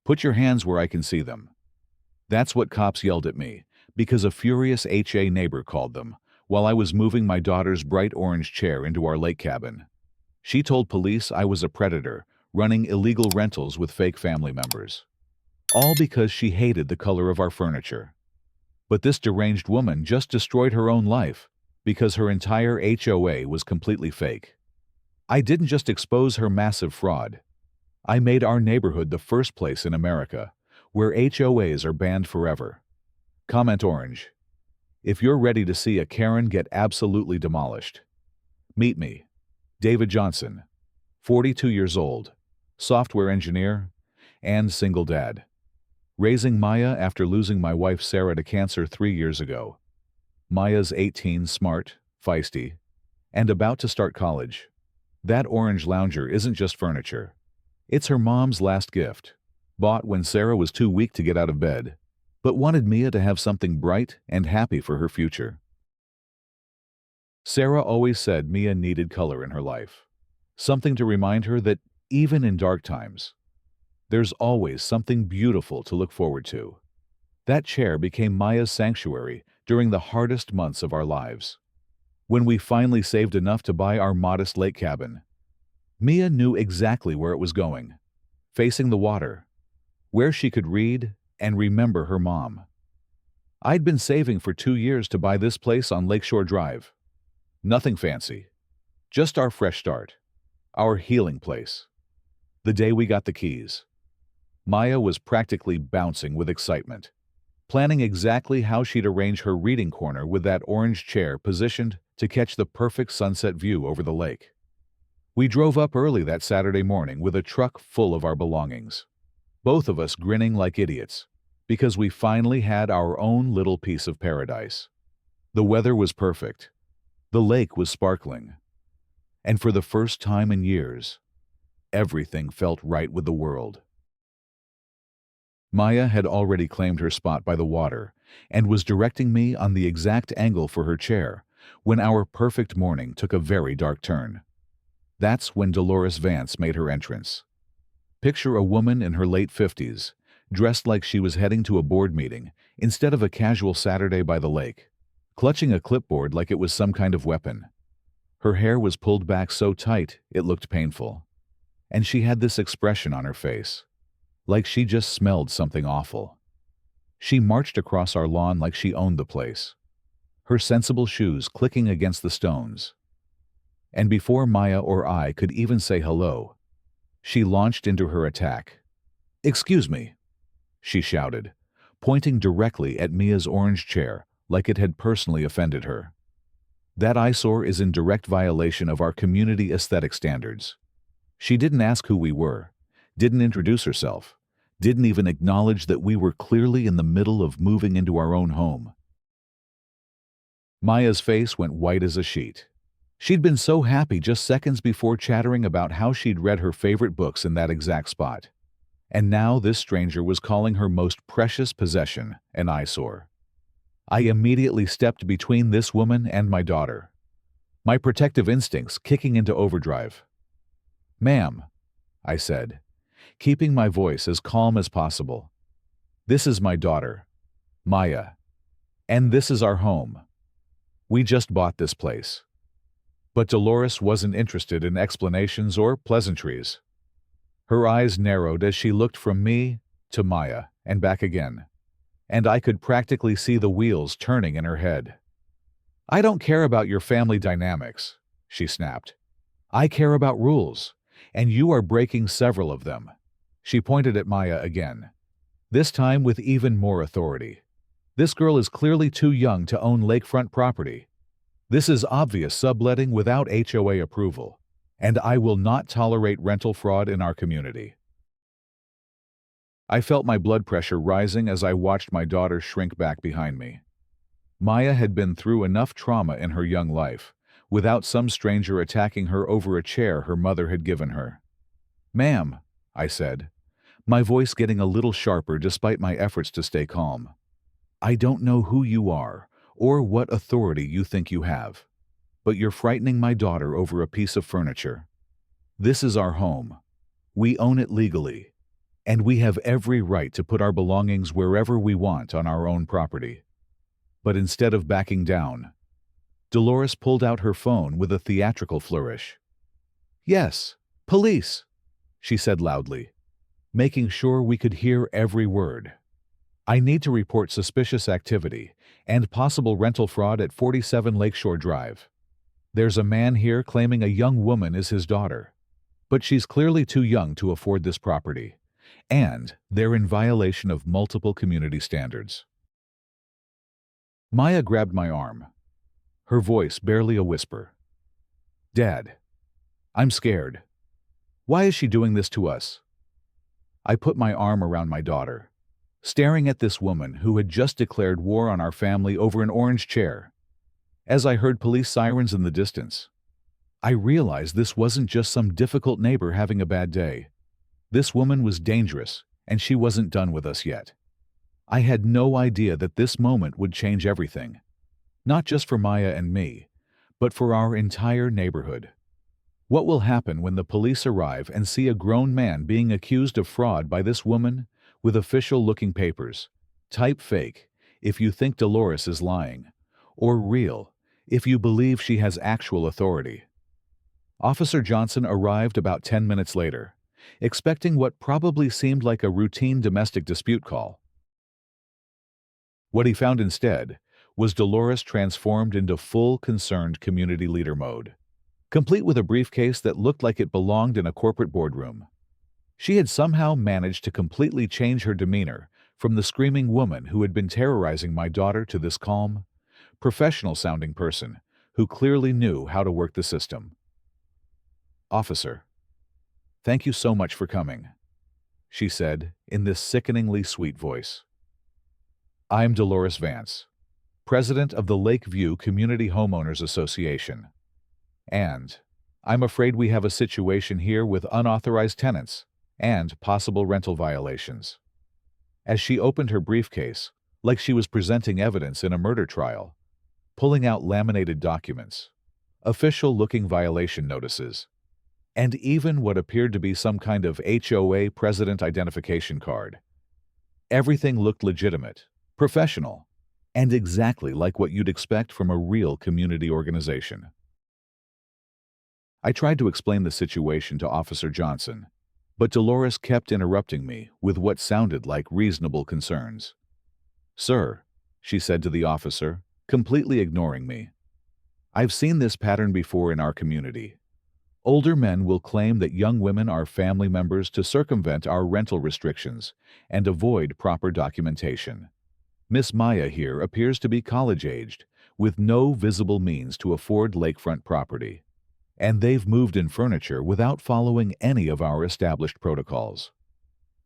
Put your hands where I can see them." That's what cops yelled at me, because a furious HA neighbor called them, while I was moving my daughter's bright orange chair into our lake cabin. She told police I was a predator, running illegal rentals with fake family members. All because she hated the color of our furniture. But this deranged woman just destroyed her own life, because her entire HOA was completely fake. I didn't just expose her massive fraud. I made our neighborhood the first place in America where HOAs are banned forever. Comment orange if you're ready to see a Karen get absolutely demolished. Meet me, David Johnson, 42 years old, software engineer, and single dad. Raising Maya after losing my wife Sarah to cancer 3 years ago. Maya's 18, smart, feisty, and about to start college. That orange lounger isn't just furniture. It's her mom's last gift, bought when Sarah was too weak to get out of bed, but wanted Mia to have something bright and happy for her future. Sarah always said Mia needed color in her life, something to remind her that even in dark times, there's always something beautiful to look forward to. That chair became Maya's sanctuary during the hardest months of our lives. When we finally saved enough to buy our modest lake cabin, Mia knew exactly where it was going, facing the water, where she could read and remember her mom. I'd been saving for 2 years to buy this place on Lakeshore Drive. Nothing fancy, just our fresh start, our healing place. The day we got the keys, Maya was practically bouncing with excitement, planning exactly how she'd arrange her reading corner with that orange chair positioned to catch the perfect sunset view over the lake. We drove up early that Saturday morning with a truck full of our belongings, both of us grinning like idiots, because we finally had our own little piece of paradise. The weather was perfect. The lake was sparkling. And for the first time in years, everything felt right with the world. Maya had already claimed her spot by the water and was directing me on the exact angle for her chair when our perfect morning took a very dark turn. That's when Dolores Vance made her entrance. Picture a woman in her late 50s, dressed like she was heading to a board meeting instead of a casual Saturday by the lake, clutching a clipboard like it was some kind of weapon. Her hair was pulled back so tight it looked painful, and she had this expression on her face, like she just smelled something awful. She marched across our lawn like she owned the place, her sensible shoes clicking against the stones. And before Maya or I could even say hello, she launched into her attack. "Excuse me," she shouted, pointing directly at Mia's orange chair like it had personally offended her. That eyesore is in direct violation of our community aesthetic standards. She didn't ask who we were, didn't introduce herself, didn't even acknowledge that we were clearly in the middle of moving into our own home. Maya's face went white as a sheet. She'd been so happy just seconds before chattering about how she'd read her favorite books in that exact spot. And now this stranger was calling her most precious possession an eyesore. I immediately stepped between this woman and my daughter, my protective instincts kicking into overdrive. "Ma'am," I said, keeping my voice as calm as possible. "This is my daughter, Maya, and this is our home. We just bought this place." But Dolores wasn't interested in explanations or pleasantries. Her eyes narrowed as she looked from me to Maya and back again, and I could practically see the wheels turning in her head. "I don't care about your family dynamics," she snapped. "I care about rules, and you are breaking several of them." She pointed at Maya again, this time with even more authority. "This girl is clearly too young to own lakefront property. This is obvious subletting without HOA approval, and I will not tolerate rental fraud in our community." I felt my blood pressure rising as I watched my daughter shrink back behind me. Maya had been through enough trauma in her young life, without some stranger attacking her over a chair her mother had given her. "Ma'am," I said, my voice getting a little sharper despite my efforts to stay calm. "I don't know who you are or what authority you think you have, but you're frightening my daughter over a piece of furniture. This is our home. We own it legally. and we have every right to put our belongings wherever we want on our own property. But instead of backing down, Dolores pulled out her phone with a theatrical flourish. "Yes, police," she said loudly, making sure we could hear every word. "I need to report suspicious activity and possible rental fraud at 47 Lakeshore Drive. There's a man here claiming a young woman is his daughter, but she's clearly too young to afford this property, and they're in violation of multiple community standards." Maya grabbed my arm, her voice barely a whisper. "Dad, I'm scared. Why is she doing this to us?" I put my arm around my daughter, staring at this woman who had just declared war on our family over an orange chair. As I heard police sirens in the distance, I realized this wasn't just some difficult neighbor having a bad day. This woman was dangerous, and she wasn't done with us yet. I had no idea that this moment would change everything, not just for Maya and me, but for our entire neighborhood. What will happen when the police arrive and see a grown man being accused of fraud by this woman with official-looking papers? Type fake if you think Dolores is lying, or real if you believe she has actual authority. Officer Johnson arrived about 10 minutes later, expecting what probably seemed like a routine domestic dispute call. What he found instead was Dolores transformed into full concerned community leader mode, complete with a briefcase that looked like it belonged in a corporate boardroom. She had somehow managed to completely change her demeanor from the screaming woman who had been terrorizing my daughter to this calm, professional-sounding person who clearly knew how to work the system. "Officer, thank you so much for coming," she said in this sickeningly sweet voice. "I'm Dolores Vance, president of the Lakeview Community Homeowners Association. And I'm afraid we have a situation here with unauthorized tenants and possible rental violations." As she opened her briefcase, like she was presenting evidence in a murder trial, pulling out laminated documents, official-looking violation notices, and even what appeared to be some kind of HOA president identification card. Everything looked legitimate, professional, and exactly like what you'd expect from a real community organization. I tried to explain the situation to Officer Johnson, but Dolores kept interrupting me with what sounded like reasonable concerns. "Sir," she said to the officer, completely ignoring me, "I've seen this pattern before in our community. Older men will claim that young women are family members to circumvent our rental restrictions and avoid proper documentation. Miss Maya here appears to be college-aged, with no visible means to afford lakefront property, and they've moved in furniture without following any of our established protocols."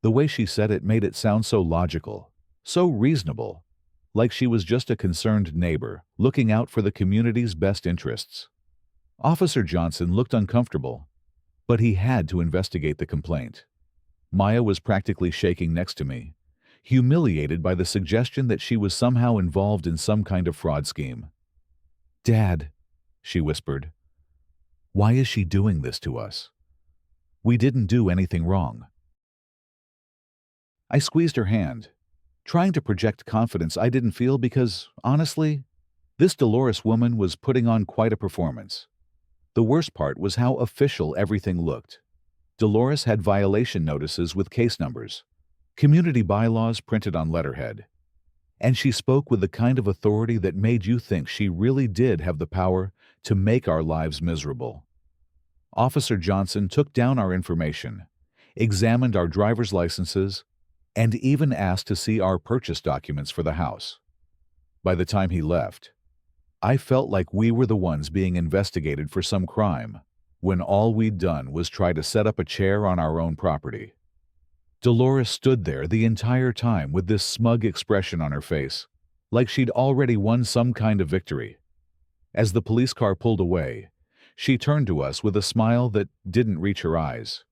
The way she said it made it sound so logical, so reasonable, like she was just a concerned neighbor looking out for the community's best interests. Officer Johnson looked uncomfortable, but he had to investigate the complaint. Maya was practically shaking next to me, humiliated by the suggestion that she was somehow involved in some kind of fraud scheme. "Dad," she whispered, "why is she doing this to us? We didn't do anything wrong." I squeezed her hand, trying to project confidence I didn't feel because, honestly, this Dolores woman was putting on quite a performance. The worst part was how official everything looked. Dolores had violation notices with case numbers, community bylaws printed on letterhead, and she spoke with the kind of authority that made you think she really did have the power to make our lives miserable. Officer Johnson took down our information, examined our driver's licenses, and even asked to see our purchase documents for the house. By the time he left, I felt like we were the ones being investigated for some crime, when all we'd done was try to set up a chair on our own property. Dolores stood there the entire time with this smug expression on her face, like she'd already won some kind of victory. As the police car pulled away, she turned to us with a smile that didn't reach her eyes.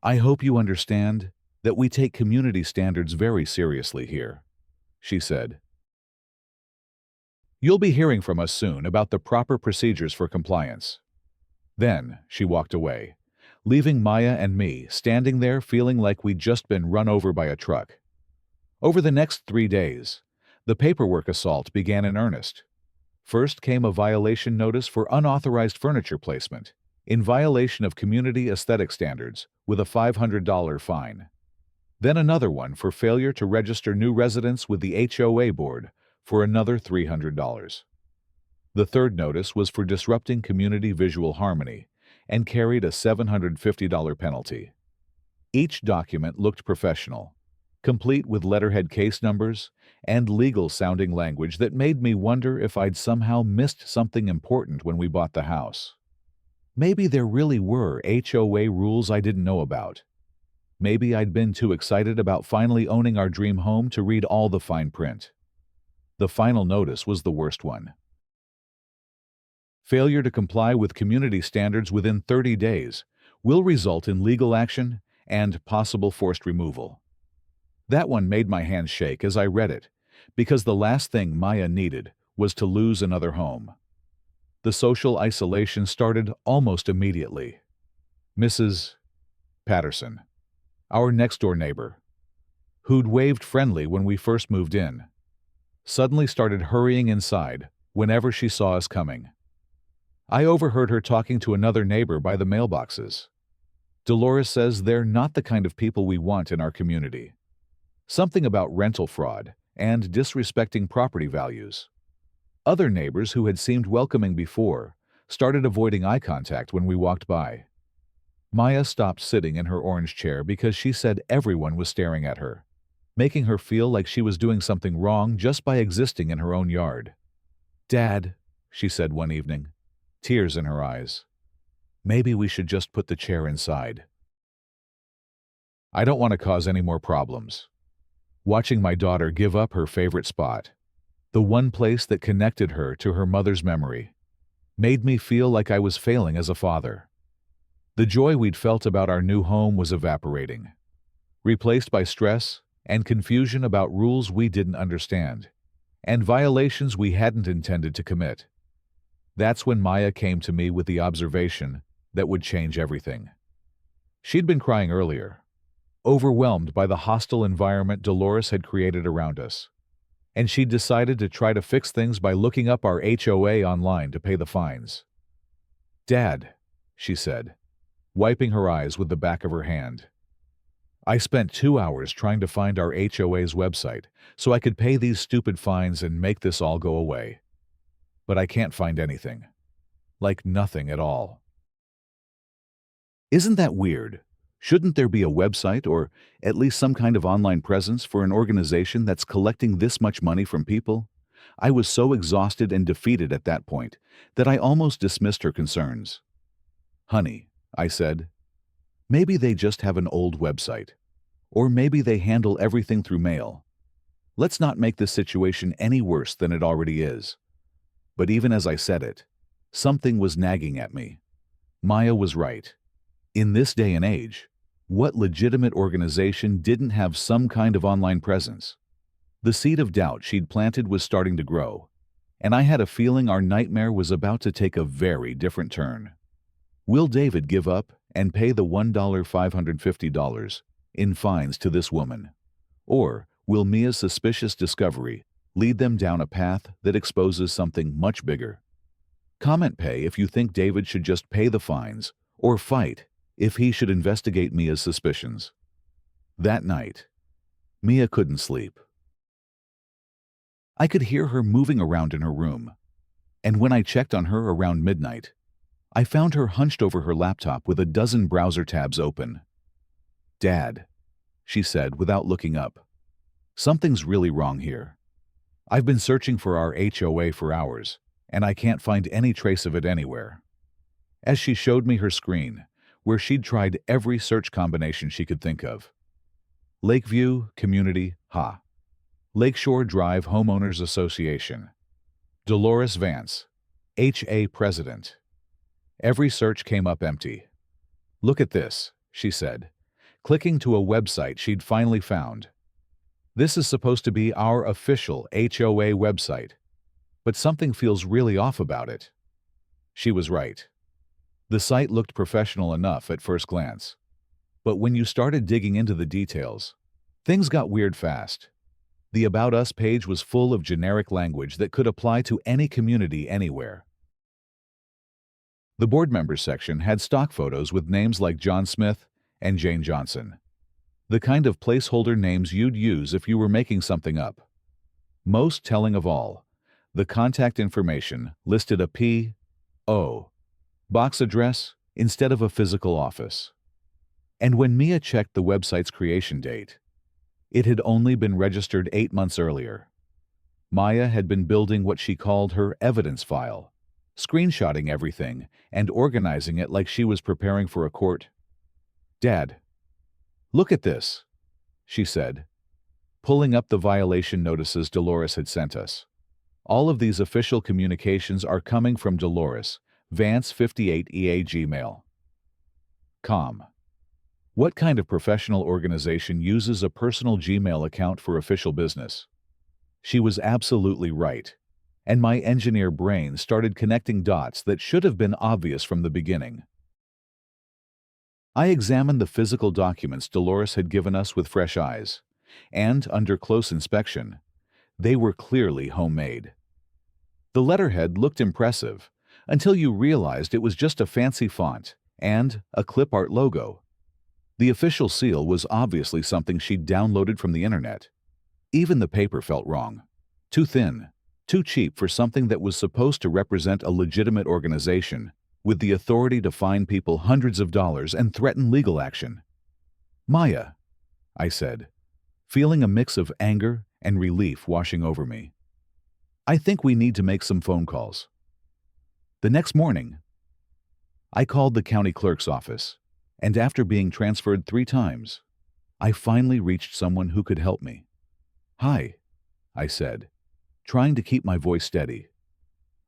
"I hope you understand that we take community standards very seriously here," she said. "You'll be hearing from us soon about the proper procedures for compliance." Then she walked away, leaving Maya and me standing there feeling like we'd just been run over by a truck. Over the next 3 days, the paperwork assault began in earnest. First came a violation notice for unauthorized furniture placement, in violation of community aesthetic standards, with a $500 fine. Then another one for failure to register new residents with the HOA board for another $300. The third notice was for disrupting community visual harmony and carried a $750 penalty. Each document looked professional, complete with letterhead case numbers and legal-sounding language that made me wonder if I'd somehow missed something important when we bought the house. Maybe there really were HOA rules I didn't know about. Maybe I'd been too excited about finally owning our dream home to read all the fine print. The final notice was the worst one. Failure to comply with community standards within 30 days will result in legal action and possible forced removal. That one made my hands shake as I read it, because the last thing Maya needed was to lose another home. The social isolation started almost immediately. Mrs. Patterson, our next-door neighbor, who'd waved friendly when we first moved in, suddenly started hurrying inside whenever she saw us coming. I overheard her talking to another neighbor by the mailboxes. Dolores says they're not the kind of people we want in our community. Something about rental fraud and disrespecting property values. Other neighbors who had seemed welcoming before started avoiding eye contact when we walked by. Maya stopped sitting in her orange chair because she said everyone was staring at her, making her feel like she was doing something wrong just by existing in her own yard. "Dad," she said one evening, tears in her eyes, "maybe we should just put the chair inside. I don't want to cause any more problems." Watching my daughter give up her favorite spot, the one place that connected her to her mother's memory, made me feel like I was failing as a father. The joy we'd felt about our new home was evaporating, replaced by stress and confusion about rules we didn't understand, and violations we hadn't intended to commit. That's when Maya came to me with the observation that would change everything. She'd been crying earlier, overwhelmed by the hostile environment Dolores had created around us, and she'd decided to try to fix things by looking up our HOA online to pay the fines. "Dad," she said, wiping her eyes with the back of her hand, "I spent 2 hours trying to find our HOA's website so I could pay these stupid fines and make this all go away. But I can't find anything. Like nothing at all." Isn't that weird? Shouldn't there be a website or at least some kind of online presence for an organization that's collecting this much money from people? I was so exhausted and defeated at that point that I almost dismissed her concerns. "Honey," I said, "maybe they just have an old website. Or maybe they handle everything through mail. Let's not make this situation any worse than it already is." But even as I said it, something was nagging at me. Maya was right. In this day and age, what legitimate organization didn't have some kind of online presence? The seed of doubt she'd planted was starting to grow, and I had a feeling our nightmare was about to take a very different turn. Will David give up and pay the $1,550 in fines to this woman? Or will Mia's suspicious discovery lead them down a path that exposes something much bigger? Comment pay if you think David should just pay the fines, or fight if he should investigate Mia's suspicions. That night, Mia couldn't sleep. I could hear her moving around in her room, and when I checked on her around midnight, I found her hunched over her laptop with a dozen browser tabs open. "Dad," she said without looking up, "something's really wrong here. I've been searching for our HOA for hours, and I can't find any trace of it anywhere." As she showed me her screen, where she'd tried every search combination she could think of. Lakeview Community, Lakeshore Drive Homeowners Association. Dolores Vance, HA President. Every search came up empty. "Look at this," she said, clicking to a website she'd finally found. "This is supposed to be our official HOA website, but something feels really off about it." She was right. The site looked professional enough at first glance. But when you started digging into the details, things got weird fast. The About Us page was full of generic language that could apply to any community anywhere. The board members section had stock photos with names like John Smith and Jane Johnson. The kind of placeholder names you'd use if you were making something up. Most telling of all, the contact information listed a P.O. box address instead of a physical office. And when Mia checked the website's creation date, it had only been registered 8 months earlier. Maya had been building what she called her evidence file, screenshotting everything and organizing it like she was preparing for a court. "Dad, look at this," she said, pulling up the violation notices Dolores had sent us. "All of these official communications are coming from Dolores, Vance 58 EA Gmail.com. What kind of professional organization uses a personal Gmail account for official business?" She was absolutely right, and my engineer brain started connecting dots that should have been obvious from the beginning. I examined the physical documents Dolores had given us with fresh eyes, and, under close inspection, they were clearly homemade. The letterhead looked impressive, until you realized it was just a fancy font and a clip art logo. The official seal was obviously something she'd downloaded from the internet. Even the paper felt wrong. Too thin, too cheap for something that was supposed to represent a legitimate organization with the authority to fine people hundreds of dollars and threaten legal action. "Maya," I said, feeling a mix of anger and relief washing over me, "I think we need to make some phone calls." The next morning, I called the county clerk's office, and after being transferred 3 times, I finally reached someone who could help me. "Hi," I said, trying to keep my voice steady.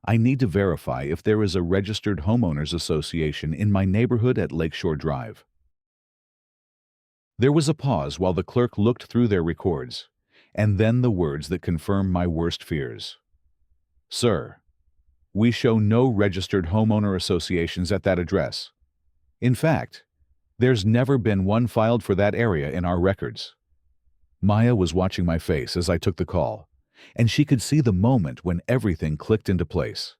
"I need to verify if there is a registered homeowners association in my neighborhood at Lakeshore Drive." There was a pause while the clerk looked through their records, and then the words that confirmed my worst fears. "Sir, we show no registered homeowner associations at that address. In fact, there's never been one filed for that area in our records." Maya was watching my face as I took the call, and she could see the moment when everything clicked into place.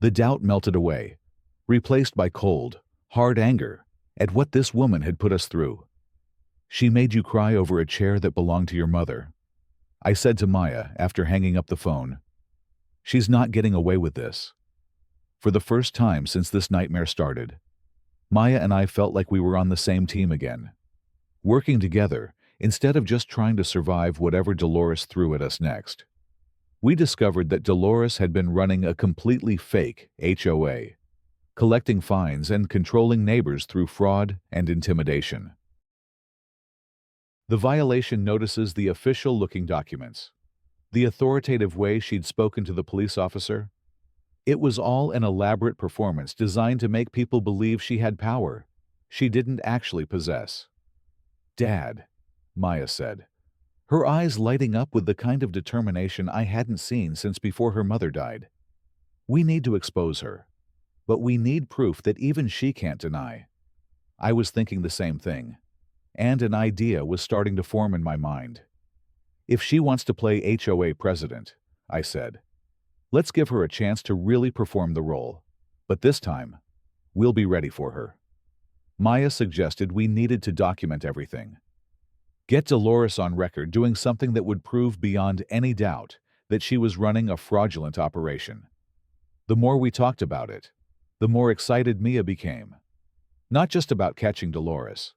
The doubt melted away, replaced by cold, hard anger at what this woman had put us through. "She made you cry over a chair that belonged to your mother," I said to Maya after hanging up the phone. "She's not getting away with this." For the first time since this nightmare started, Maya and I felt like we were on the same team again, working together instead of just trying to survive whatever Dolores threw at us next. We discovered that Dolores had been running a completely fake HOA, collecting fines and controlling neighbors through fraud and intimidation. The violation notices, the official-looking documents, the authoritative way she'd spoken to the police officer. It was all an elaborate performance designed to make people believe she had power she didn't actually possess. "Dad," Maya said, her eyes lighting up with the kind of determination I hadn't seen since before her mother died. "We need to expose her, but we need proof that even she can't deny." I was thinking the same thing, and an idea was starting to form in my mind. "If she wants to play HOA president," I said, "let's give her a chance to really perform the role. But this time, we'll be ready for her." Maya suggested we needed to document everything. Get Dolores on record doing something that would prove beyond any doubt that she was running a fraudulent operation. The more we talked about it, the more excited Mia became. Not just about catching Dolores,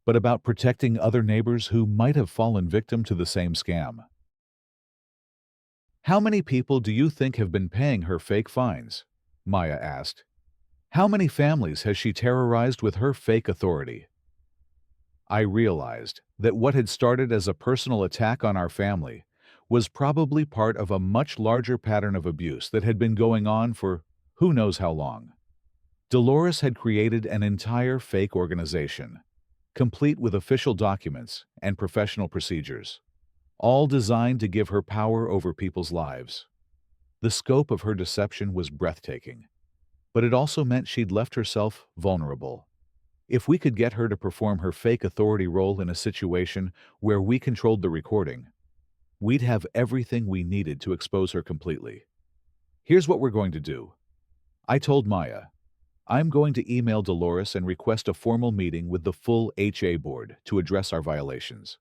but about protecting other neighbors who might have fallen victim to the same scam. "How many people do you think have been paying her fake fines?" Maya asked. "How many families has she terrorized with her fake authority?" I realized that what had started as a personal attack on our family was probably part of a much larger pattern of abuse that had been going on for who knows how long. Dolores had created an entire fake organization, complete with official documents and professional procedures, all designed to give her power over people's lives. The scope of her deception was breathtaking. but it also meant she'd left herself vulnerable. If we could get her to perform her fake authority role in a situation where we controlled the recording, we'd have everything we needed to expose her completely. Here's what we're going to do. I told Maya, I'm going to email Dolores and request a formal meeting with the full HA board to address our violations.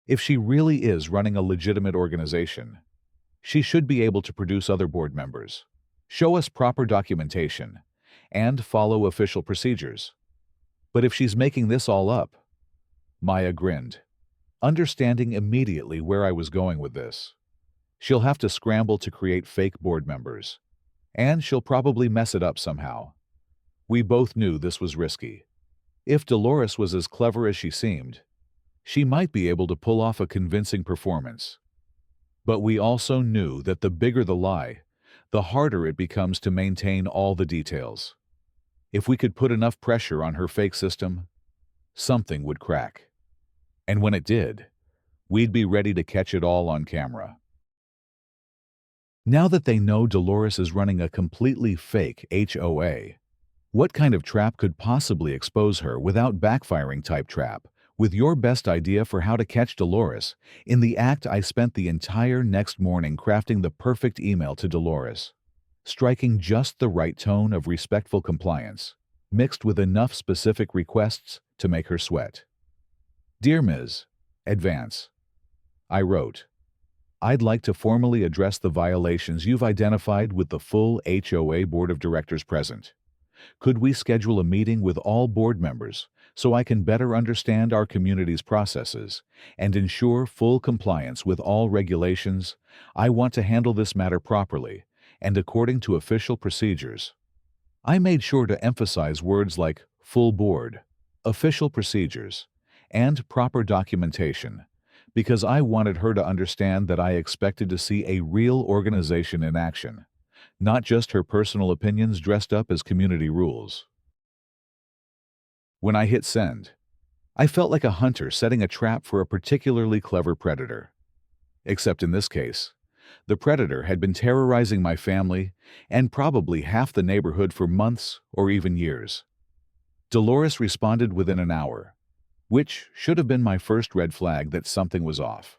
If she really is running a legitimate organization, she should be able to produce other board members, show us proper documentation, and follow official procedures. But if she's making this all up, Maya grinned, understanding immediately where I was going with this. She'll have to scramble to create fake board members, and she'll probably mess it up somehow. We both knew this was risky. If Dolores was as clever as she seemed, she might be able to pull off a convincing performance. But we also knew that the bigger the lie, the harder it becomes to maintain all the details. If we could put enough pressure on her fake system, something would crack. And when it did, we'd be ready to catch it all on camera. Now that they know Dolores is running a completely fake HOA, what kind of trap could possibly expose her without backfiring type trap? With your best idea for how to catch Dolores, in the act I spent the entire next morning crafting the perfect email to Dolores, striking just the right tone of respectful compliance, mixed with enough specific requests to make her sweat. Dear Ms. Advance, I wrote, I'd like to formally address the violations you've identified with the full HOA Board of Directors present. Could we schedule a meeting with all board members so I can better understand our community's processes and ensure full compliance with all regulations? I want to handle this matter properly and according to official procedures. I made sure to emphasize words like full board, official procedures, and proper documentation, because I wanted her to understand that I expected to see a real organization in action, not just her personal opinions dressed up as community rules. When I hit send, I felt like a hunter setting a trap for a particularly clever predator. Except in this case, the predator had been terrorizing my family and probably half the neighborhood for months or even years. Dolores responded within an hour, which should have been my first red flag that something was off.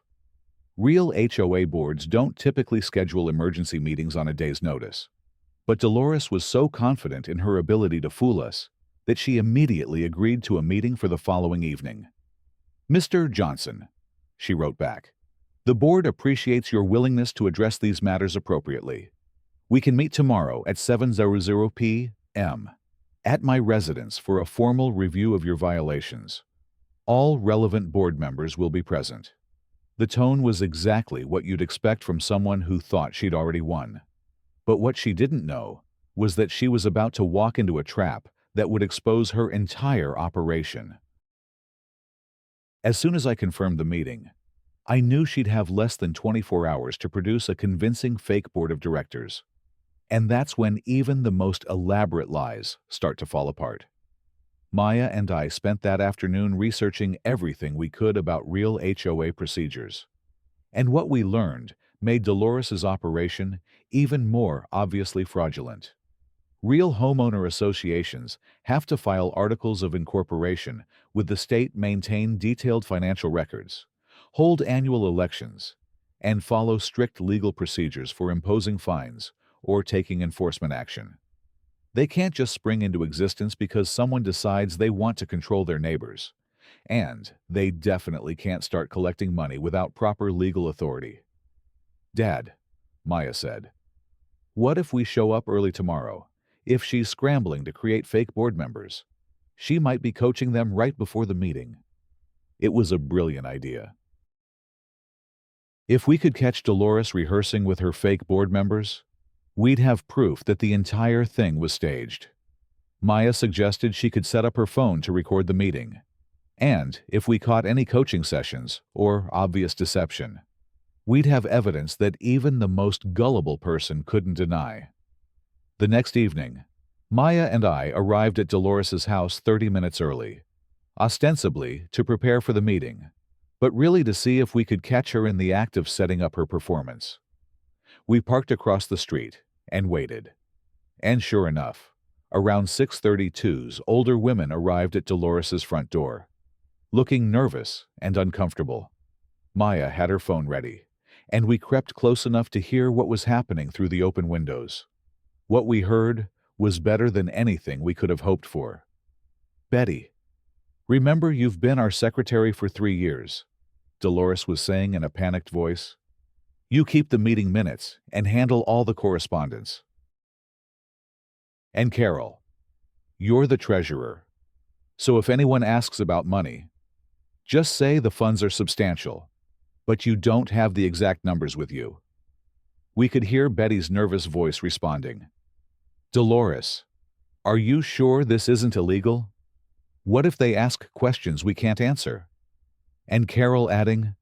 Real HOA boards don't typically schedule emergency meetings on a day's notice, but Dolores was so confident in her ability to fool us that she immediately agreed to a meeting for the following evening. Mr. Johnson, she wrote back, the board appreciates your willingness to address these matters appropriately. We can meet tomorrow at 7:00 p.m. at my residence for a formal review of your violations. All relevant board members will be present. The tone was exactly what you'd expect from someone who thought she'd already won. But what she didn't know was that she was about to walk into a trap that would expose her entire operation. As soon as I confirmed the meeting, I knew she'd have less than 24 hours to produce a convincing fake board of directors. And that's when even the most elaborate lies start to fall apart. Maya and I spent that afternoon researching everything we could about real HOA procedures. And what we learned made Dolores's operation even more obviously fraudulent. Real homeowner associations have to file articles of incorporation with the state, maintain detailed financial records, hold annual elections, and follow strict legal procedures for imposing fines or taking enforcement action. They can't just spring into existence because someone decides they want to control their neighbors. And they definitely can't start collecting money without proper legal authority. Dad, Maya said, what if we show up early tomorrow? If she's scrambling to create fake board members, she might be coaching them right before the meeting. It was a brilliant idea. If we could catch Dolores rehearsing with her fake board members, we'd have proof that the entire thing was staged. Maya suggested she could set up her phone to record the meeting. And if we caught any coaching sessions or obvious deception, we'd have evidence that even the most gullible person couldn't deny. The next evening, Maya and I arrived at Dolores's house 30 minutes early, ostensibly to prepare for the meeting, but really to see if we could catch her in the act of setting up her performance. We parked across the street and waited. And sure enough, around 6:32's older women arrived at Dolores's front door, looking nervous and uncomfortable. Maya had her phone ready, and we crept close enough to hear what was happening through the open windows. What we heard was better than anything we could have hoped for. "Betty, remember you've been our secretary for 3 years," Dolores was saying in a panicked voice. "You keep the meeting minutes and handle all the correspondence. And Carol, you're the treasurer. So if anyone asks about money, just say the funds are substantial, but you don't have the exact numbers with you." We could hear Betty's nervous voice responding. "Dolores, are you sure this isn't illegal? What if they ask questions we can't answer?" And Carol adding,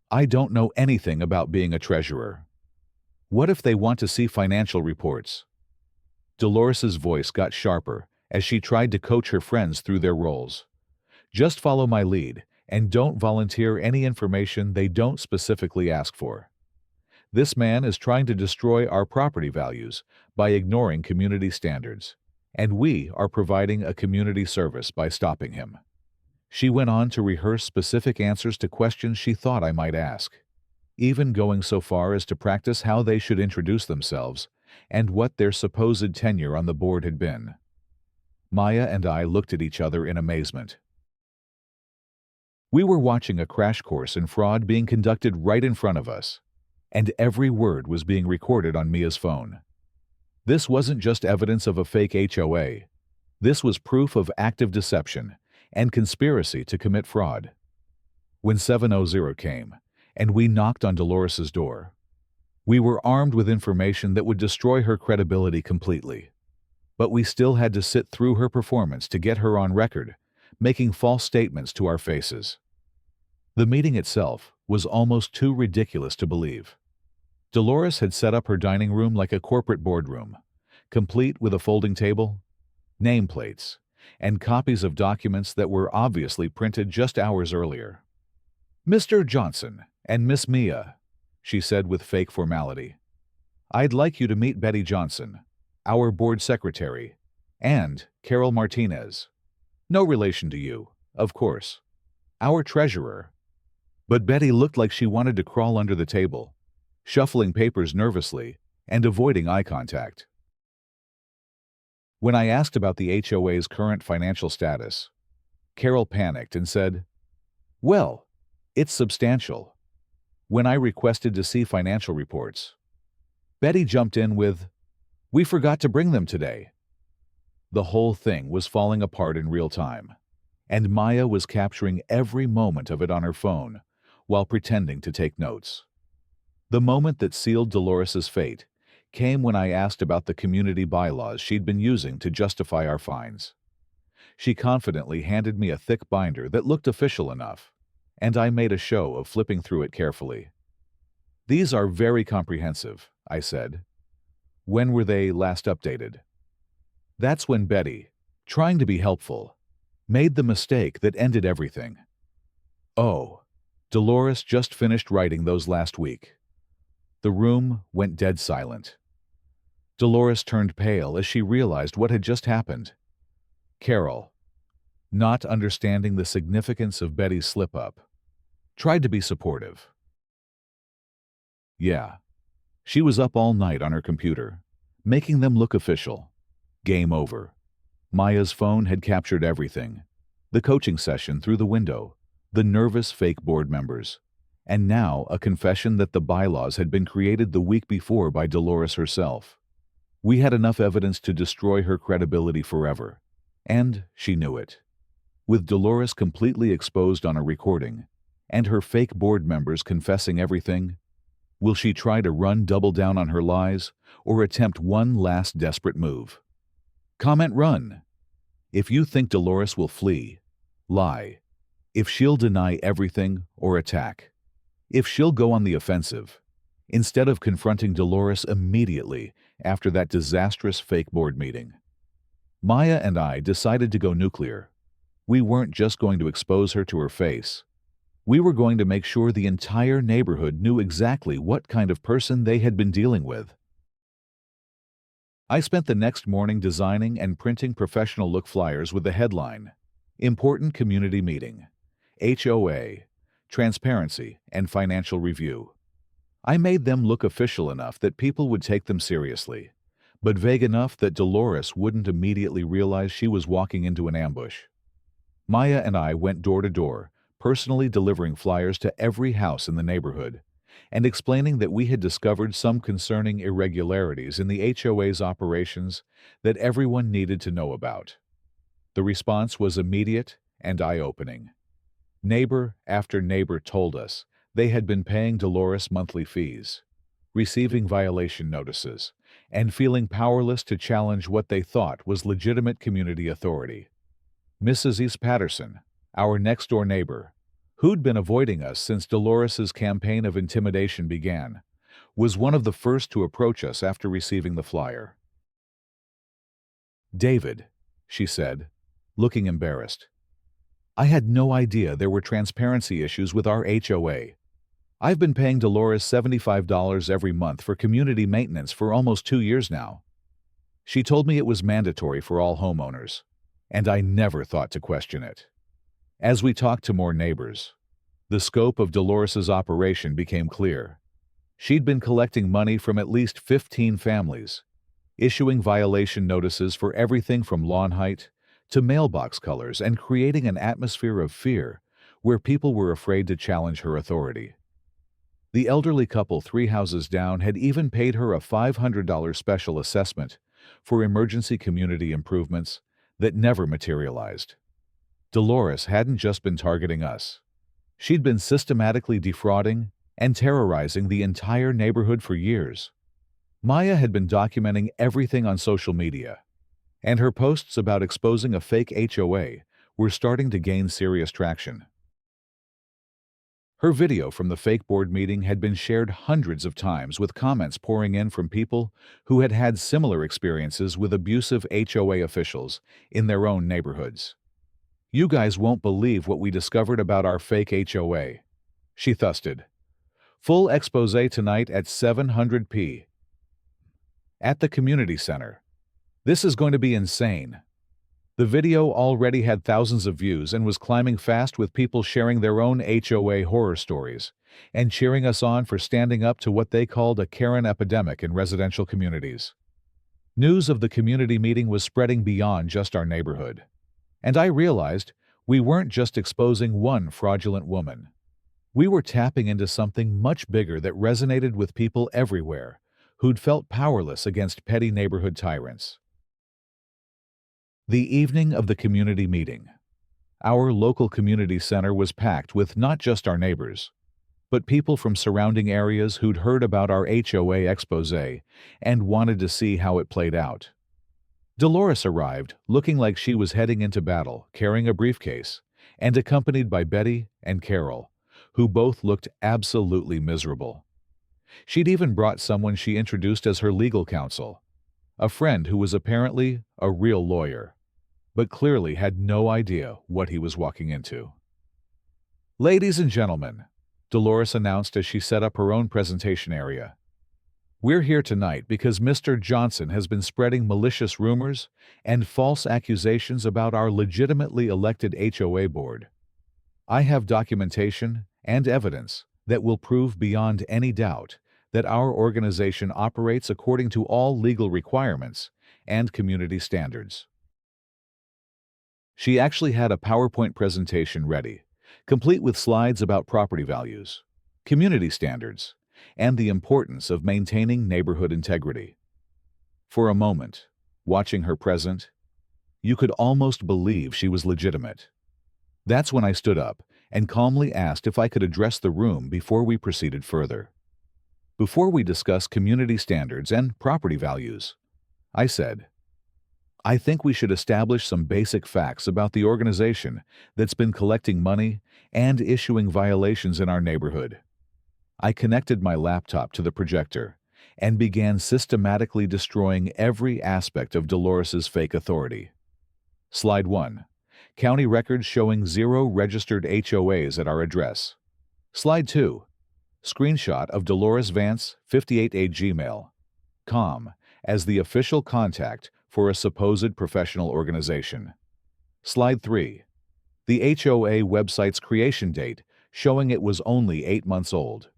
"I don't know anything about being a treasurer. What if they want to see financial reports?" Dolores's voice got sharper as she tried to coach her friends through their roles. "Just follow my lead and don't volunteer any information they don't specifically ask for. This man is trying to destroy our property values by ignoring community standards, and we are providing a community service by stopping him." She went on to rehearse specific answers to questions she thought I might ask, even going so far as to practice how they should introduce themselves and what their supposed tenure on the board had been. Maya and I looked at each other in amazement. We were watching a crash course in fraud being conducted right in front of us, and every word was being recorded on Mia's phone. This wasn't just evidence of a fake HOA. This was proof of active deception and conspiracy to commit fraud. When 7:00 came, and we knocked on Dolores's door, we were armed with information that would destroy her credibility completely. But we still had to sit through her performance to get her on record, making false statements to our faces. The meeting itself was almost too ridiculous to believe. Dolores had set up her dining room like a corporate boardroom, complete with a folding table, nameplates, and copies of documents that were obviously printed just hours earlier. "Mr. Johnson and Miss Mia," she said with fake formality, "I'd like you to meet Betty Johnson, our board secretary, and Carol Martinez. No relation to you, of course. Our treasurer." But Betty looked like she wanted to crawl under the table, shuffling papers nervously and avoiding eye contact. When I asked about the HOA's current financial status, Carol panicked and said, "Well, it's substantial." When I requested to see financial reports, Betty jumped in with, "We forgot to bring them today." The whole thing was falling apart in real time, and Maya was capturing every moment of it on her phone while pretending to take notes. The moment that sealed Dolores's fate came when I asked about the community bylaws she'd been using to justify our fines. She confidently handed me a thick binder that looked official enough, and I made a show of flipping through it carefully. "These are very comprehensive," I said. "When were they last updated?" That's when Betty, trying to be helpful, made the mistake that ended everything. "Oh, Dolores just finished writing those last week." The room went dead silent. Dolores turned pale as she realized what had just happened. Carol, not understanding the significance of Betty's slip-up, tried to be supportive. "Yeah, she was up all night on her computer, making them look official. Game over. Maya's phone had captured everything. The coaching session through the window, the nervous fake board members, and now a confession that the bylaws had been created the week before by Dolores herself. We had enough evidence to destroy her credibility forever, and she knew it. With Dolores completely exposed on a recording, and her fake board members confessing everything, will she try to run double down on her lies or attempt one last desperate move? Comment run. If you think Dolores will flee, lie. If she'll deny everything or attack. If she'll go on the offensive, instead of confronting Dolores immediately after that disastrous fake board meeting. Maya and I decided to go nuclear. We weren't just going to expose her to her face. We were going to make sure the entire neighborhood knew exactly what kind of person they had been dealing with. I spent the next morning designing and printing professional-look flyers with the headline, Important Community Meeting, HOA, Transparency and Financial Review. I made them look official enough that people would take them seriously, but vague enough that Dolores wouldn't immediately realize she was walking into an ambush. Maya and I went door to door, personally delivering flyers to every house in the neighborhood, and explaining that we had discovered some concerning irregularities in the HOA's operations that everyone needed to know about. The response was immediate and eye-opening. Neighbor after neighbor told us they had been paying Dolores monthly fees, receiving violation notices, and feeling powerless to challenge what they thought was legitimate community authority. Mrs. East Patterson, our next-door neighbor, who'd been avoiding us since Dolores's campaign of intimidation began, was one of the first to approach us after receiving the flyer. "David," she said, looking embarrassed, "I had no idea there were transparency issues with our HOA. I've been paying Dolores $75 every month for community maintenance for almost 2 years now. She told me it was mandatory for all homeowners, and I never thought to question it." As we talked to more neighbors, the scope of Dolores's operation became clear. She'd been collecting money from at least 15 families, issuing violation notices for everything from lawn height to mailbox colors, and creating an atmosphere of fear where people were afraid to challenge her authority. The elderly couple 3 houses down had even paid her a $500 special assessment for emergency community improvements that never materialized. Dolores hadn't just been targeting us. She'd been systematically defrauding and terrorizing the entire neighborhood for years. Maya had been documenting everything on social media, and her posts about exposing a fake HOA were starting to gain serious traction. Her video from the fake board meeting had been shared hundreds of times, with comments pouring in from people who had had similar experiences with abusive HOA officials in their own neighborhoods. "You guys won't believe what we discovered about our fake HOA," she thusted. "Full exposé tonight at 700 p. at the community center. This is going to be insane." The video already had thousands of views and was climbing fast, with people sharing their own HOA horror stories and cheering us on for standing up to what they called a Karen epidemic in residential communities. News of the community meeting was spreading beyond just our neighborhood, and I realized we weren't just exposing one fraudulent woman. We were tapping into something much bigger that resonated with people everywhere who'd felt powerless against petty neighborhood tyrants. The evening of the community meeting. Our local community center was packed with not just our neighbors, but people from surrounding areas who'd heard about our HOA exposé and wanted to see how it played out. Dolores arrived looking like she was heading into battle, carrying a briefcase, and accompanied by Betty and Carol, who both looked absolutely miserable. She'd even brought someone she introduced as her legal counsel, a friend who was apparently a real lawyer, but clearly had no idea what he was walking into. "Ladies and gentlemen," Dolores announced as she set up her own presentation area, "we're here tonight because Mr. Johnson has been spreading malicious rumors and false accusations about our legitimately elected HOA board. I have documentation and evidence that will prove beyond any doubt that our organization operates according to all legal requirements and community standards." She actually had a PowerPoint presentation ready, complete with slides about property values, community standards, and the importance of maintaining neighborhood integrity. For a moment, watching her present, you could almost believe she was legitimate. That's when I stood up and calmly asked if I could address the room before we proceeded further. "Before we discuss community standards and property values," I said, "I think we should establish some basic facts about the organization that's been collecting money and issuing violations in our neighborhood." I connected my laptop to the projector and began systematically destroying every aspect of Dolores's fake authority. Slide 1. County records showing 0 registered HOAs at our address. Slide 2. Screenshot of Dolores Vance, 58 gmail.com, as the official contact for a supposed professional organization. Slide 3. The HOA website's creation date, showing it was only 8 months old.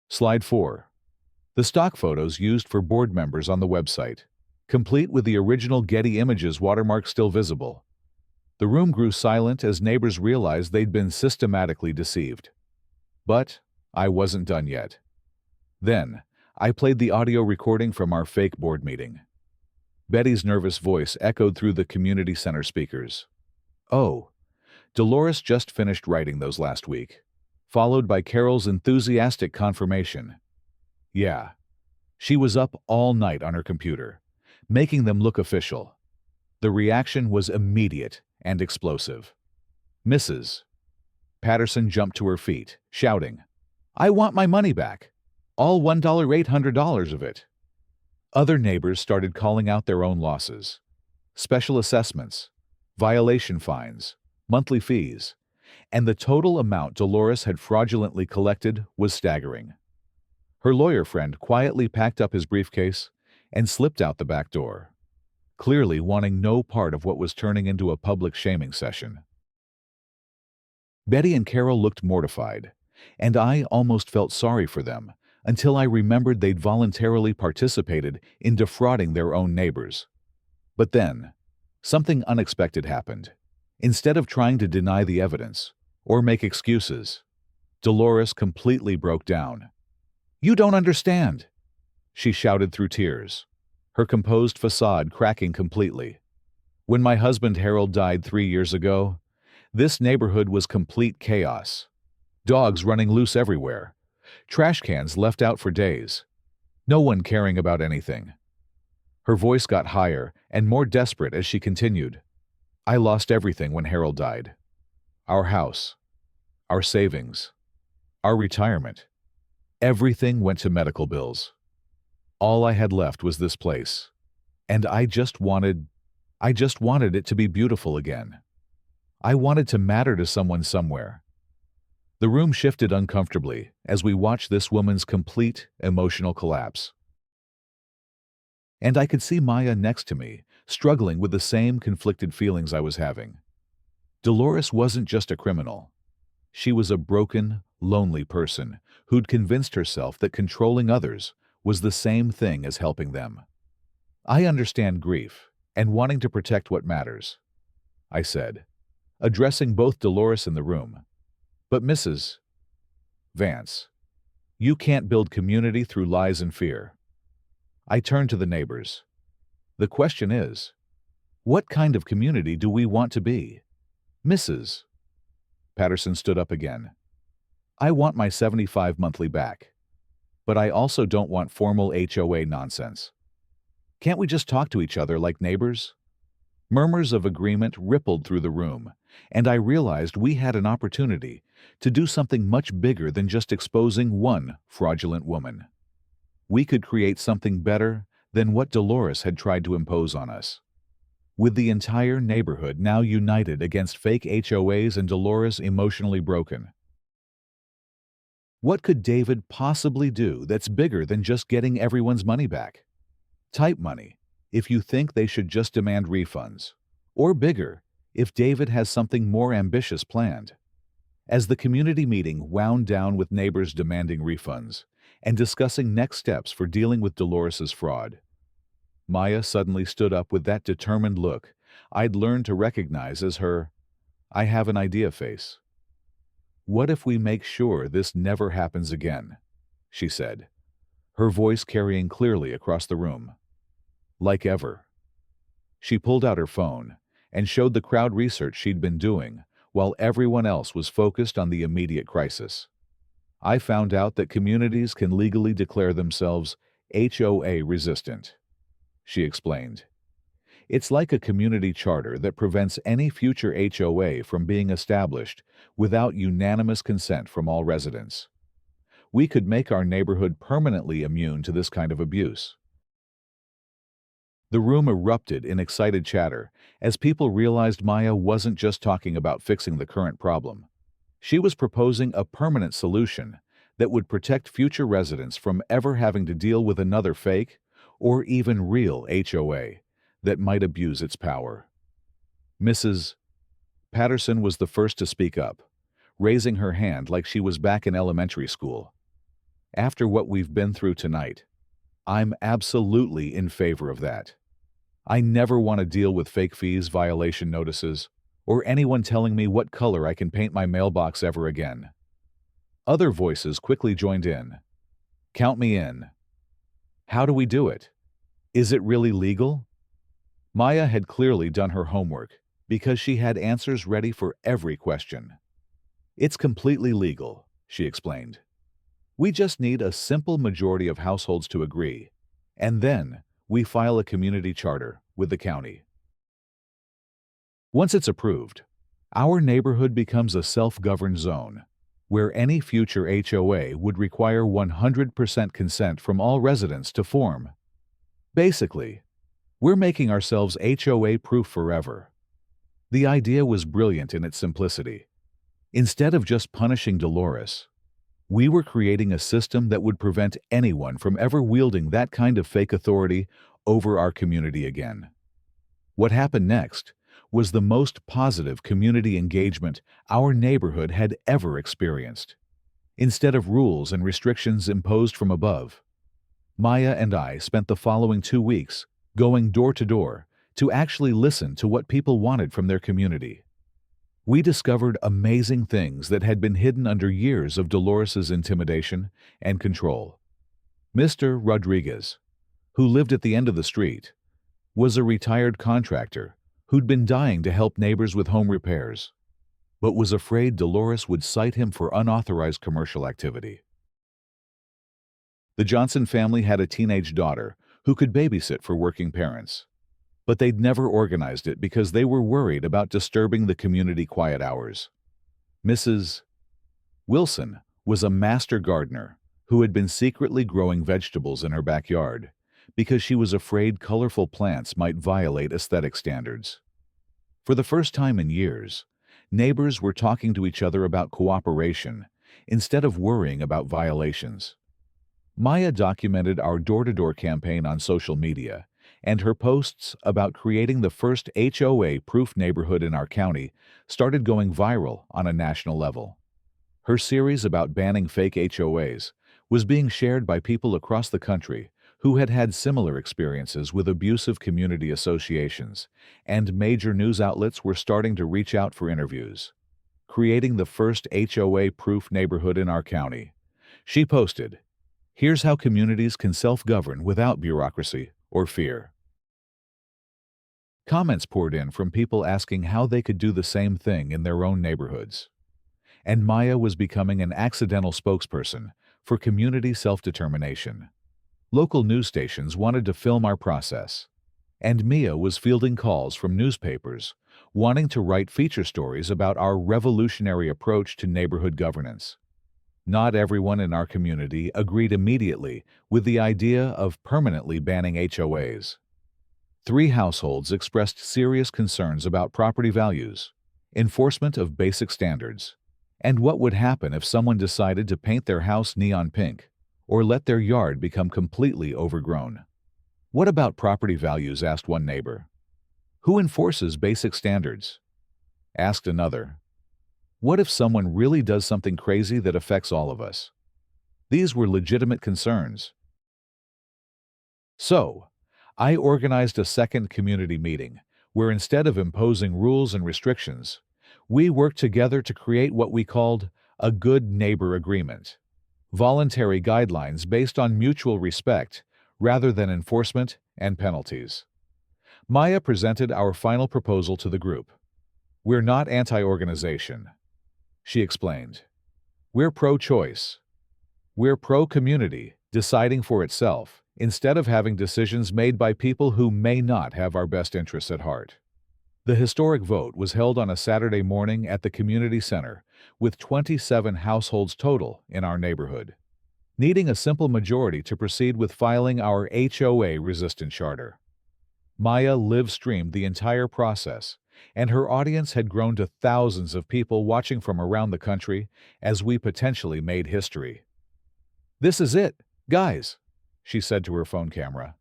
Slide 4. The stock photos used for board members on the website, complete with the original Getty Images watermark still visible. The room grew silent as neighbors realized they'd been systematically deceived. But I wasn't done yet. Then, I played the audio recording from our fake board meeting. Betty's nervous voice echoed through the community center speakers. "Oh, Dolores just finished writing those last week," followed by Carol's enthusiastic confirmation. "Yeah, she was up all night on her computer, making them look official." The reaction was immediate and explosive. Mrs. Patterson jumped to her feet, shouting, "I want my money back! All $1,800 of it!" Other neighbors started calling out their own losses. Special assessments, violation fines, monthly fees, and the total amount Dolores had fraudulently collected was staggering. Her lawyer friend quietly packed up his briefcase and slipped out the back door, clearly wanting no part of what was turning into a public shaming session. Betty and Carol looked mortified, and I almost felt sorry for them until I remembered they'd voluntarily participated in defrauding their own neighbors. But then, something unexpected happened. Instead of trying to deny the evidence or make excuses, Dolores completely broke down. "You don't understand," she shouted through tears, her composed facade cracking completely. "When my husband Harold died 3 years ago, this neighborhood was complete chaos. Dogs running loose everywhere, trash cans left out for days, no one caring about anything." Her voice got higher and more desperate as she continued. "I lost everything when Harold died. Our house, our savings, our retirement. Everything went to medical bills. All I had left was this place. And I just wanted it to be beautiful again. I wanted to matter to someone somewhere." The room shifted uncomfortably as we watched this woman's complete emotional collapse. And I could see Maya next to me, struggling with the same conflicted feelings I was having. Dolores wasn't just a criminal. She was a broken, lonely person who'd convinced herself that controlling others was the same thing as helping them. "I understand grief and wanting to protect what matters," I said, addressing both Dolores in the room. "But Mrs. Vance, you can't build community through lies and fear." I turned to the neighbors. "The question is, what kind of community do we want to be?" Mrs. Patterson stood up again. "I want my $75 monthly back. But I also don't want formal HOA nonsense. Can't we just talk to each other like neighbors?" Murmurs of agreement rippled through the room, and I realized we had an opportunity to do something much bigger than just exposing one fraudulent woman. We could create something better than what Dolores had tried to impose on us. With the entire neighborhood now united against fake HOAs and Dolores emotionally broken. What could David possibly do that's bigger than just getting everyone's money back? Type money if you think they should just demand refunds, or bigger if David has something more ambitious planned. As the community meeting wound down with neighbors demanding refunds and discussing next steps for dealing with Dolores's fraud, Maya suddenly stood up with that determined look I'd learned to recognize as her "I have an idea" face. "What if we make sure this never happens again?" she said, her voice carrying clearly across the room. "Like ever." She pulled out her phone and showed the crowd research she'd been doing while everyone else was focused on the immediate crisis. "I found out that communities can legally declare themselves HOA resistant," she explained. "It's like a community charter that prevents any future HOA from being established without unanimous consent from all residents. We could make our neighborhood permanently immune to this kind of abuse." The room erupted in excited chatter as people realized Maya wasn't just talking about fixing the current problem. She was proposing a permanent solution that would protect future residents from ever having to deal with another fake or even real HOA, that might abuse its power. Mrs. Patterson was the first to speak up, raising her hand like she was back in elementary school. After what we've been through tonight, I'm absolutely in favor of that. I never want to deal with fake fees, violation notices, or anyone telling me what color I can paint my mailbox ever again. Other voices quickly joined in. Count me in. How do we do it? Is it really legal? Maya had clearly done her homework because she had answers ready for every question. It's completely legal, she explained. We just need a simple majority of households to agree, and then we file a community charter with the county. Once it's approved, our neighborhood becomes a self-governed zone, where any future HOA would require 100% consent from all residents to form. Basically, we're making ourselves HOA-proof forever. The idea was brilliant in its simplicity. Instead of just punishing Dolores, we were creating a system that would prevent anyone from ever wielding that kind of fake authority over our community again. What happened next was the most positive community engagement our neighborhood had ever experienced. Instead of rules and restrictions imposed from above, Maya and I spent the following 2 weeks going door to door to actually listen to what people wanted from their community. We discovered amazing things that had been hidden under years of Dolores's intimidation and control. Mr. Rodriguez, who lived at the end of the street, was a retired contractor who'd been dying to help neighbors with home repairs, but was afraid Dolores would cite him for unauthorized commercial activity. The Johnson family had a teenage daughter who could babysit for working parents, but they'd never organized it because they were worried about disturbing the community quiet hours. Mrs. Wilson was a master gardener who had been secretly growing vegetables in her backyard because she was afraid colorful plants might violate aesthetic standards. For the first time in years, neighbors were talking to each other about cooperation instead of worrying about violations. Maya documented our door-to-door campaign on social media, and her posts about creating the first HOA-proof neighborhood in our county started going viral on a national level. Her series about banning fake HOAs was being shared by people across the country who had had similar experiences with abusive community associations, and major news outlets were starting to reach out for interviews. Creating the first HOA-proof neighborhood in our county. She posted, "Here's how communities can self-govern without bureaucracy or fear." Comments poured in from people asking how they could do the same thing in their own neighborhoods. And Maya was becoming an accidental spokesperson for community self-determination. Local news stations wanted to film our process, and Mia was fielding calls from newspapers wanting to write feature stories about our revolutionary approach to neighborhood governance. Not everyone in our community agreed immediately with the idea of permanently banning HOAs. 3 households expressed serious concerns about property values, enforcement of basic standards, and what would happen if someone decided to paint their house neon pink or let their yard become completely overgrown. "What about property values?" asked one neighbor. "Who enforces basic standards?" asked another. "What if someone really does something crazy that affects all of us?" These were legitimate concerns. So, I organized a second community meeting where instead of imposing rules and restrictions, we worked together to create what we called a good neighbor agreement. Voluntary guidelines based on mutual respect rather than enforcement and penalties. Maya presented our final proposal to the group. "We're not anti-organization," she explained. "We're pro-choice. We're pro-community, deciding for itself, instead of having decisions made by people who may not have our best interests at heart." The historic vote was held on a Saturday morning at the community center, with 27 households total in our neighborhood, needing a simple majority to proceed with filing our HOA-resistant charter. Maya live-streamed the entire process, and her audience had grown to thousands of people watching from around the country as we potentially made history. "This is it, guys," she said to her phone camera.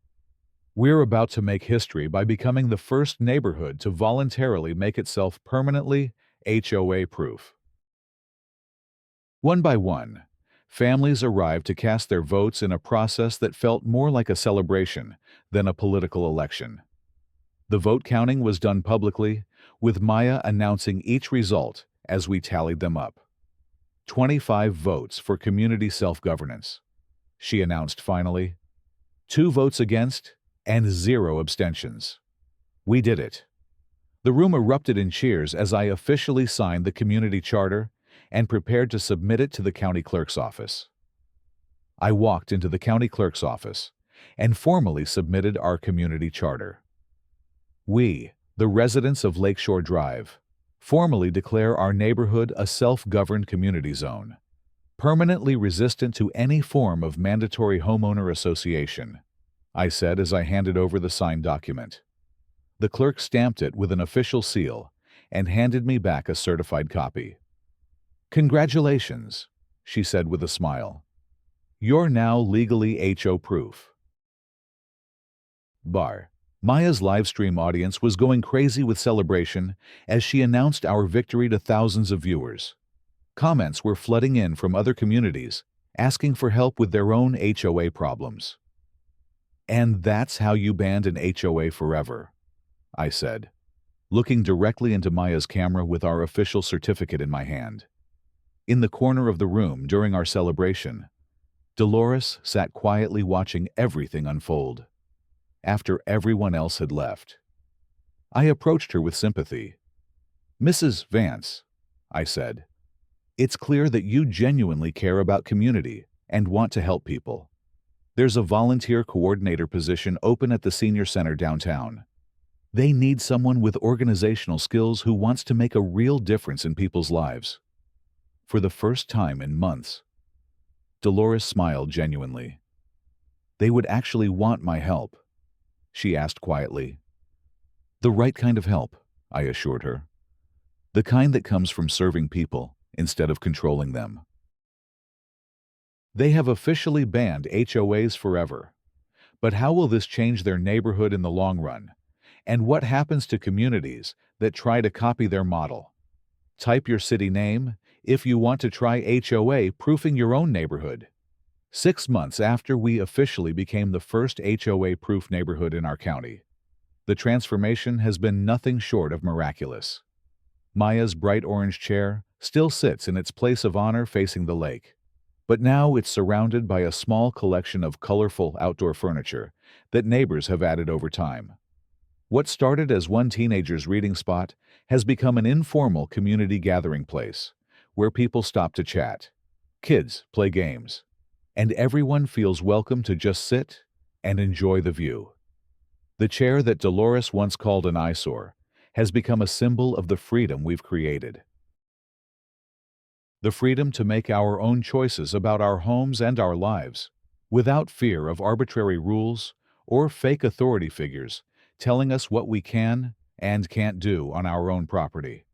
We're about to make history by becoming the first neighborhood to voluntarily make itself permanently HOA-proof. One by one, families arrived to cast their votes in a process that felt more like a celebration than a political election. The vote counting was done publicly, with Maya announcing each result as we tallied them up. 25 votes for community self-governance, she announced finally. 2 votes against, and 0 abstentions. We did it. The room erupted in cheers as I officially signed the community charter and prepared to submit it to the county clerk's office. I walked into the county clerk's office and formally submitted our community charter. We, the residents of Lakeshore Drive, formally declare our neighborhood a self-governed community zone, permanently resistant to any form of mandatory homeowner association, I said as I handed over the signed document. The clerk stamped it with an official seal and handed me back a certified copy. "Congratulations," she said with a smile. "You're now legally HO-proof." Maya's livestream audience was going crazy with celebration as she announced our victory to thousands of viewers. Comments were flooding in from other communities, asking for help with their own HOA problems. "And that's how you banned an HOA forever," I said, looking directly into Maya's camera with our official certificate in my hand. In the corner of the room during our celebration, Dolores sat quietly watching everything unfold. After everyone else had left, I approached her with sympathy. "Mrs. Vance," I said, "it's clear that you genuinely care about community and want to help people. There's a volunteer coordinator position open at the senior center downtown. They need someone with organizational skills who wants to make a real difference in people's lives." For the first time in months, Dolores smiled genuinely. "They would actually want my help?" she asked quietly. "The right kind of help," I assured her. "The kind that comes from serving people instead of controlling them." They have officially banned HOAs forever. But how will this change their neighborhood in the long run? And what happens to communities that try to copy their model? Type your city name if you want to try HOA proofing your own neighborhood. 6 months after we officially became the first HOA-proof neighborhood in our county, the transformation has been nothing short of miraculous. Maya's bright orange chair still sits in its place of honor facing the lake, but now it's surrounded by a small collection of colorful outdoor furniture that neighbors have added over time. What started as one teenager's reading spot has become an informal community gathering place where people stop to chat, kids play games, and everyone feels welcome to just sit and enjoy the view. The chair that Dolores once called an eyesore has become a symbol of the freedom we've created. The freedom to make our own choices about our homes and our lives, without fear of arbitrary rules or fake authority figures telling us what we can and can't do on our own property.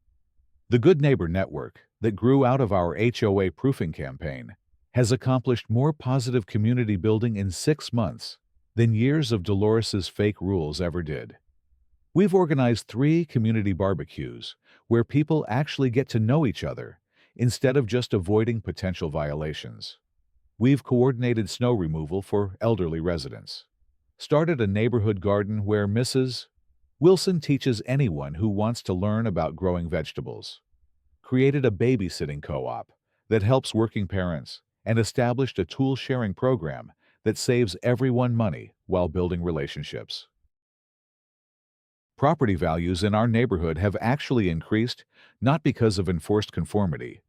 The Good Neighbor Network, that grew out of our HOA proofing campaign, has accomplished more positive community building in 6 months than years of Dolores's fake rules ever did. We've organized 3 community barbecues where people actually get to know each other instead of just avoiding potential violations. We've coordinated snow removal for elderly residents, started a neighborhood garden where Mrs. Wilson teaches anyone who wants to learn about growing vegetables, created a babysitting co-op that helps working parents, and established a tool-sharing program that saves everyone money while building relationships. Property values in our neighborhood have actually increased not because of enforced conformity,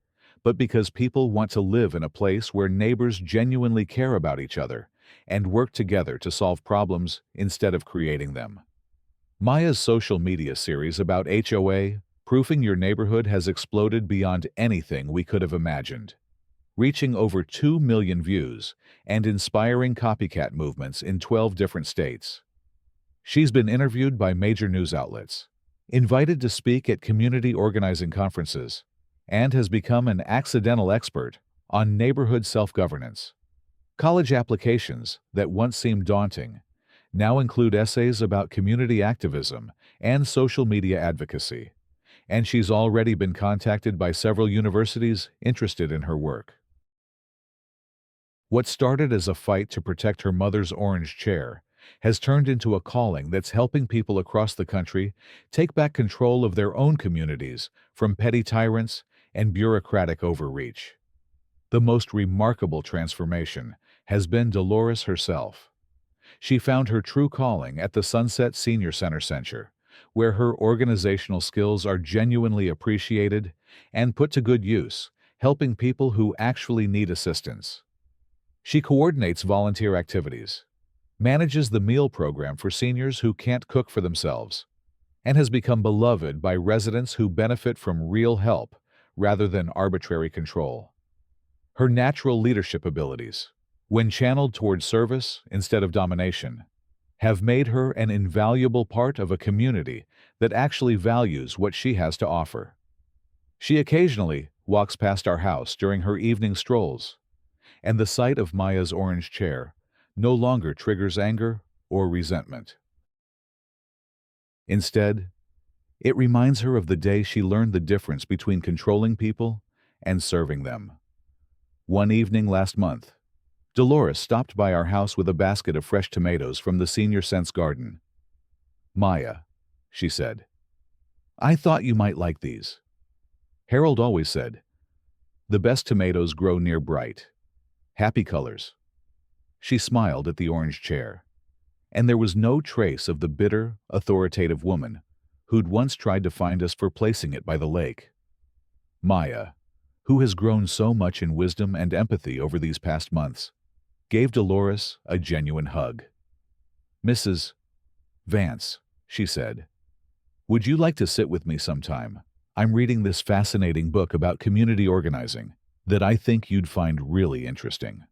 but because people want to live in a place where neighbors genuinely care about each other and work together to solve problems instead of creating them. Maya's social media series about HOA proofing your neighborhood has exploded beyond anything we could have imagined, reaching over 2 million views and inspiring copycat movements in 12 different states. She's been interviewed by major news outlets, invited to speak at community organizing conferences, and has become an accidental expert on neighborhood self-governance. College applications that once seemed daunting now include essays about community activism and social media advocacy, and she's already been contacted by several universities interested in her work. What started as a fight to protect her mother's orange chair has turned into a calling that's helping people across the country take back control of their own communities from petty tyrants and bureaucratic overreach. The most remarkable transformation has been Dolores herself. She found her true calling at the Sunset Senior Center, where her organizational skills are genuinely appreciated and put to good use, helping people who actually need assistance. She coordinates volunteer activities, manages the meal program for seniors who can't cook for themselves, and has become beloved by residents who benefit from real help rather than arbitrary control. Her natural leadership abilities, when channeled toward service instead of domination, have made her an invaluable part of a community that actually values what she has to offer. She occasionally walks past our house during her evening strolls, and the sight of Maya's orange chair no longer triggers anger or resentment. Instead, it reminds her of the day she learned the difference between controlling people and serving them. One evening last month, Dolores stopped by our house with a basket of fresh tomatoes from the Senior Sense garden. "Maya," she said, "I thought you might like these. Harold always said, the best tomatoes grow near bright, happy colors." She smiled at the orange chair, and there was no trace of the bitter, authoritative woman who'd once tried to find us for placing it by the lake. Maya, who has grown so much in wisdom and empathy over these past months, gave Dolores a genuine hug. "Mrs. Vance," she said, "would you like to sit with me sometime? I'm reading this fascinating book about community organizing that I think you'd find really interesting."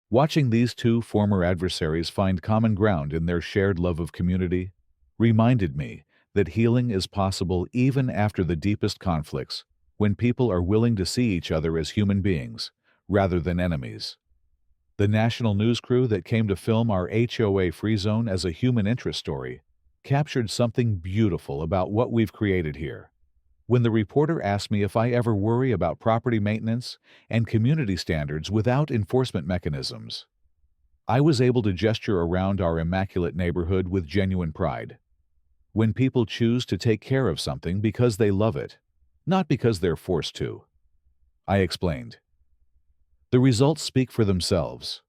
Watching these two former adversaries find common ground in their shared love of community reminded me that healing is possible even after the deepest conflicts, when people are willing to see each other as human beings rather than enemies. The national news crew that came to film our HOA Free Zone as a human interest story captured something beautiful about what we've created here. When the reporter asked me if I ever worry about property maintenance and community standards without enforcement mechanisms, I was able to gesture around our immaculate neighborhood with genuine pride. When people choose to take care of something because they love it, not because they're forced to, I explained, the results speak for themselves.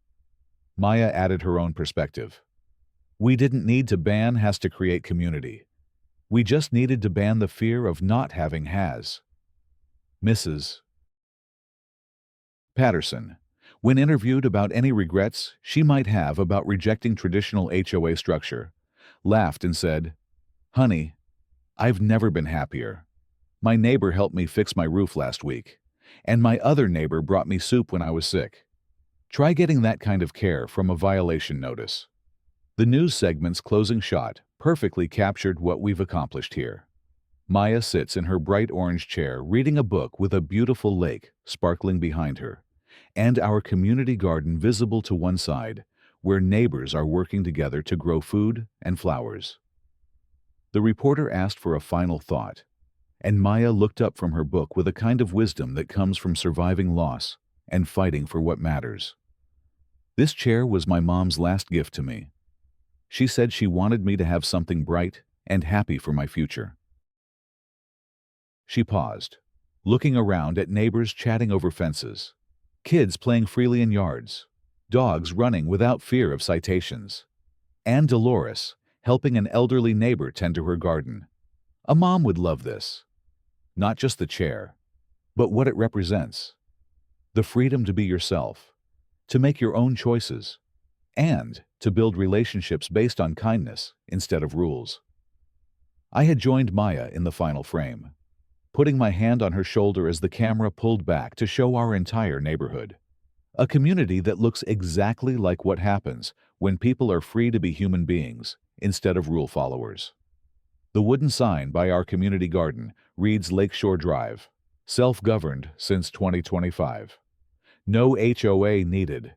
Maya added her own perspective. "We didn't need to ban has to create community. We just needed to ban the fear of not having has." Mrs. Patterson, when interviewed about any regrets she might have about rejecting traditional HOA structure, laughed and said, "Honey, I've never been happier. My neighbor helped me fix my roof last week, and my other neighbor brought me soup when I was sick. Try getting that kind of care from a violation notice." The news segment's closing shot perfectly captured what we've accomplished here. Maya sits in her bright orange chair reading a book with a beautiful lake sparkling behind her, and our community garden visible to one side, where neighbors are working together to grow food and flowers. The reporter asked for a final thought, and Maya looked up from her book with a kind of wisdom that comes from surviving loss and fighting for what matters. "This chair was my mom's last gift to me. She said she wanted me to have something bright and happy for my future." She paused, looking around at neighbors chatting over fences, kids playing freely in yards, dogs running without fear of citations, and Dolores helping an elderly neighbor tend to her garden. A mom would love this. Not just the chair, but what it represents. The freedom to be yourself, to make your own choices, and to build relationships based on kindness instead of rules. I had joined Maya in the final frame, putting my hand on her shoulder as the camera pulled back to show our entire neighborhood. A community that looks exactly like what happens when people are free to be human beings instead of rule followers. The wooden sign by our community garden reads Lakeshore Drive, self-governed since 2025. No HOA needed.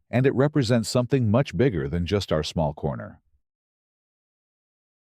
and it represents something much bigger than just our small corner.